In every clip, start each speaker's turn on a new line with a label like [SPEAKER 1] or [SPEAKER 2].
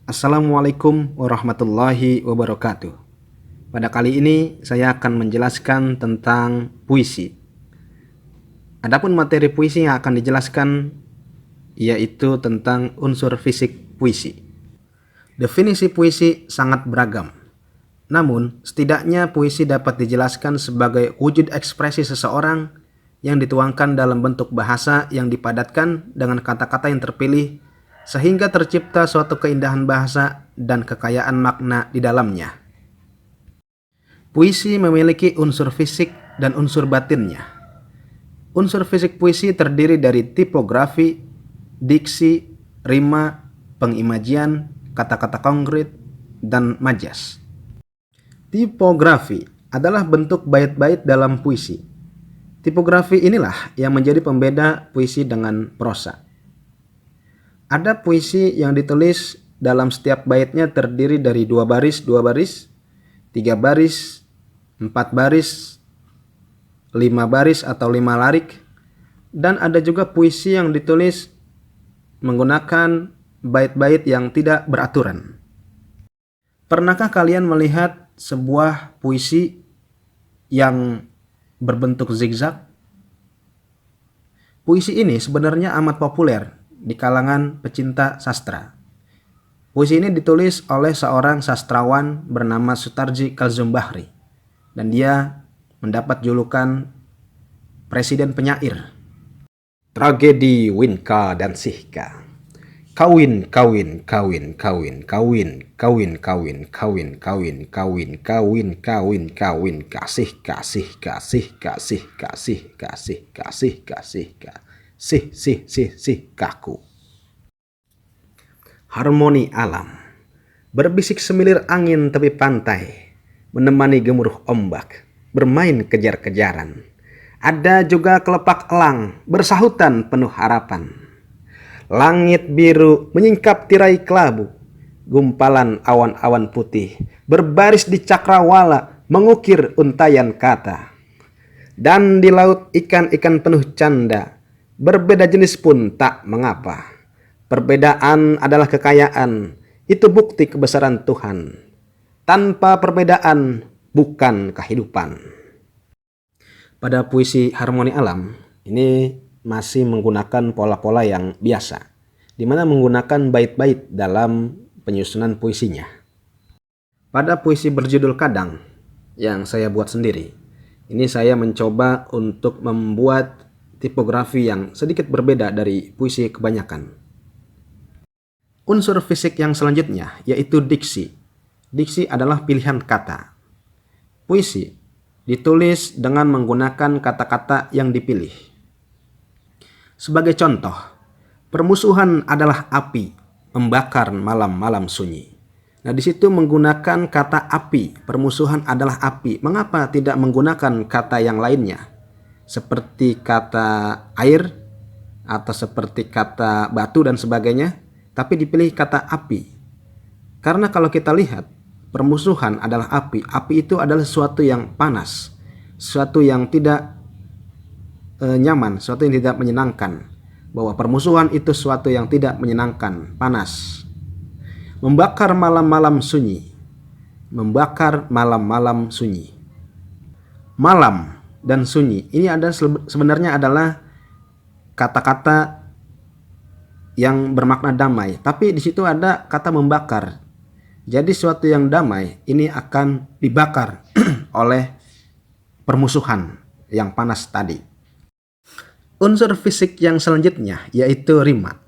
[SPEAKER 1] Assalamualaikum warahmatullahi wabarakatuh. Pada kali ini saya akan menjelaskan tentang puisi. Adapun materi puisi yang akan dijelaskan yaitu tentang unsur fisik puisi. Definisi puisi sangat beragam. Namun, setidaknya puisi dapat dijelaskan sebagai wujud ekspresi seseorang yang dituangkan dalam bentuk bahasa yang dipadatkan dengan kata-kata yang terpilih sehingga tercipta suatu keindahan bahasa dan kekayaan makna di dalamnya. Puisi memiliki unsur fisik dan unsur batinnya. Unsur fisik puisi terdiri dari tipografi, diksi, rima, pengimajian, kata-kata konkret, dan majas. Tipografi adalah bentuk bait-bait dalam puisi. Tipografi inilah yang menjadi pembeda puisi dengan prosa. Ada puisi yang ditulis dalam setiap baitnya terdiri dari 2 baris, 3 baris, 4 baris, 5 baris atau 5 larik, dan ada juga puisi yang ditulis menggunakan bait-bait yang tidak beraturan. Pernahkah kalian melihat sebuah puisi yang berbentuk zigzag? Puisi ini sebenarnya amat populer di kalangan pecinta sastra. Puisi ini ditulis oleh seorang sastrawan bernama Sutarji Kalzumbahri, dan dia mendapat julukan Presiden Penyair. Tragedi Winka dan Sihka. Kawin, kawin, kawin, kawin, kawin, kawin, kawin, kawin, kawin, kawin, kawin, kawin, kawin, kasih, kasih, kasih, kasih, kasih, kasih, kasih, kasih, sih, kaku. Harmoni alam. Berbisik semilir angin tepi pantai, menemani gemuruh ombak, bermain kejar-kejaran. Ada juga kelepak elang, bersahutan penuh harapan. Langit biru menyingkap tirai kelabu, gumpalan awan-awan putih berbaris di cakrawala mengukir untayan kata. Dan di laut ikan-ikan penuh canda, berbeda jenis pun tak mengapa. Perbedaan adalah kekayaan, itu bukti kebesaran Tuhan. Tanpa perbedaan bukan kehidupan. Pada puisi Harmoni Alam, ini masih menggunakan pola-pola yang biasa, di mana menggunakan bait-bait dalam penyusunan puisinya. Pada puisi berjudul Kadang yang saya buat sendiri, ini saya mencoba untuk membuat tipografi yang sedikit berbeda dari puisi kebanyakan. Unsur fisik yang selanjutnya yaitu diksi. Diksi adalah pilihan kata. Puisi ditulis dengan menggunakan kata-kata yang dipilih. Sebagai contoh, permusuhan adalah api, membakar malam-malam sunyi. Nah, di situ menggunakan kata api, permusuhan adalah api. Mengapa tidak menggunakan kata yang lainnya? Seperti kata air, atau seperti kata batu dan sebagainya, tapi dipilih kata api. Karena kalau kita lihat, permusuhan adalah api. Api itu adalah sesuatu yang panas, sesuatu yang tidak nyaman, sesuatu yang tidak menyenangkan. Bahwa permusuhan itu sesuatu yang tidak menyenangkan, panas. Membakar malam-malam sunyi. Membakar malam-malam sunyi. Malam dan sunyi ini sebenarnya adalah kata-kata yang bermakna damai, tapi di situ ada kata membakar. Jadi sesuatu yang damai ini akan dibakar oleh permusuhan yang panas tadi. Unsur fisik yang selanjutnya yaitu rima.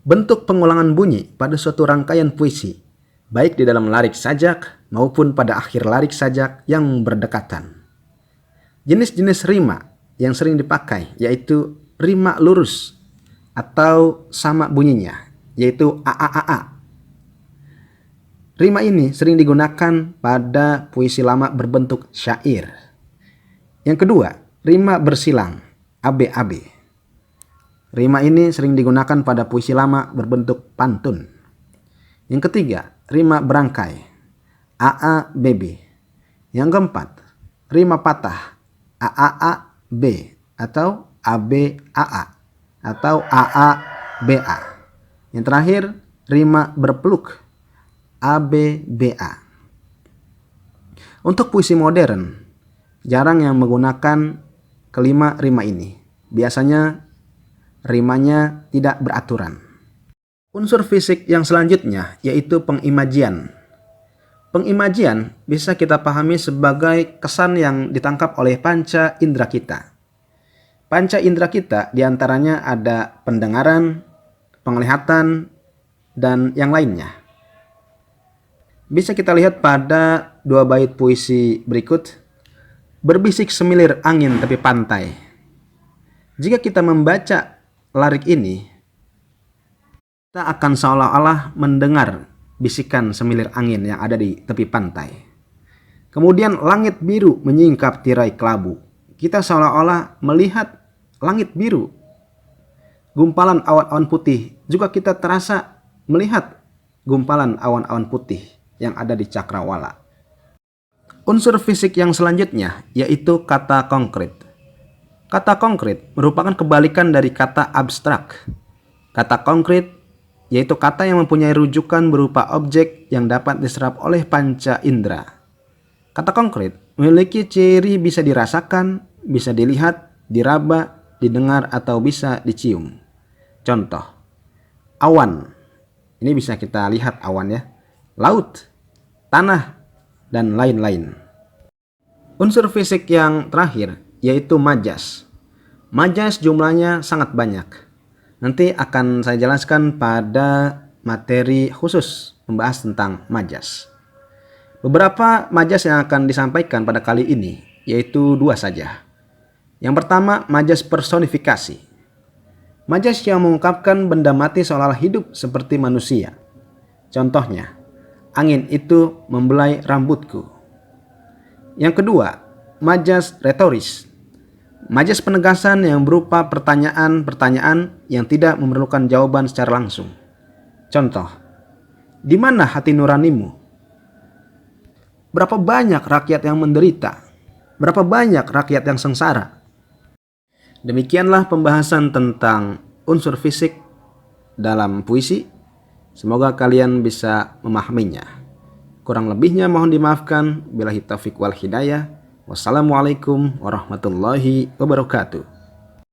[SPEAKER 1] Bentuk pengulangan bunyi pada suatu rangkaian puisi, baik di dalam larik sajak maupun pada akhir larik sajak yang berdekatan. Jenis-jenis rima yang sering dipakai yaitu rima lurus atau sama bunyinya, yaitu a. Rima ini sering digunakan pada puisi lama berbentuk syair. Yang kedua, rima bersilang, ab. Rima ini sering digunakan pada puisi lama berbentuk pantun. Yang ketiga, rima berangkai, bb. Yang keempat, rima patah, b atau aa atau aaba. Yang terakhir, rima berpeluk, A, B, B, A. Untuk puisi modern, jarang yang menggunakan kelima rima ini. Biasanya rimanya tidak beraturan. Unsur fisik yang selanjutnya yaitu pengimajian. Pengimajian bisa kita pahami sebagai kesan yang ditangkap oleh panca indera kita. Panca indera kita diantaranya ada pendengaran, penglihatan, dan yang lainnya. Bisa kita lihat pada 2 bait puisi berikut. Berbisik semilir angin tepi pantai. Jika kita membaca lirik ini, kita akan seolah-olah mendengar bisikan semilir angin yang ada di tepi pantai. Kemudian langit biru menyingkap tirai kelabu. Kita seolah-olah melihat langit biru. Gumpalan awan-awan putih juga kita terasa melihat gumpalan awan-awan putih yang ada di cakrawala. Unsur fisik yang selanjutnya yaitu kata konkret. Kata konkret merupakan kebalikan dari kata abstrak. Kata konkret yaitu kata yang mempunyai rujukan berupa objek yang dapat diserap oleh panca indera. Kata konkret memiliki ciri bisa dirasakan, bisa dilihat, diraba, didengar, atau bisa dicium. Contoh, awan. Ini bisa kita lihat awan ya. Laut, tanah, dan lain-lain. Unsur fisik yang terakhir yaitu majas. Majas jumlahnya sangat banyak. Nanti akan saya jelaskan pada materi khusus membahas tentang majas. Beberapa majas yang akan disampaikan pada kali ini yaitu 2 saja. Yang pertama, majas personifikasi. Majas yang mengungkapkan benda mati seolah-olah hidup seperti manusia. Contohnya, angin itu membelai rambutku. Yang kedua, majas retoris. Majas penegasan yang berupa pertanyaan-pertanyaan yang tidak memerlukan jawaban secara langsung. Contoh, di mana hati nuranimu? Berapa banyak rakyat yang menderita? Berapa banyak rakyat yang sengsara? Demikianlah pembahasan tentang unsur fisik dalam puisi. Semoga kalian bisa memahaminya. Kurang lebihnya mohon dimaafkan. Billahi taufiq wal hidayah. Wassalamualaikum warahmatullahi wabarakatuh.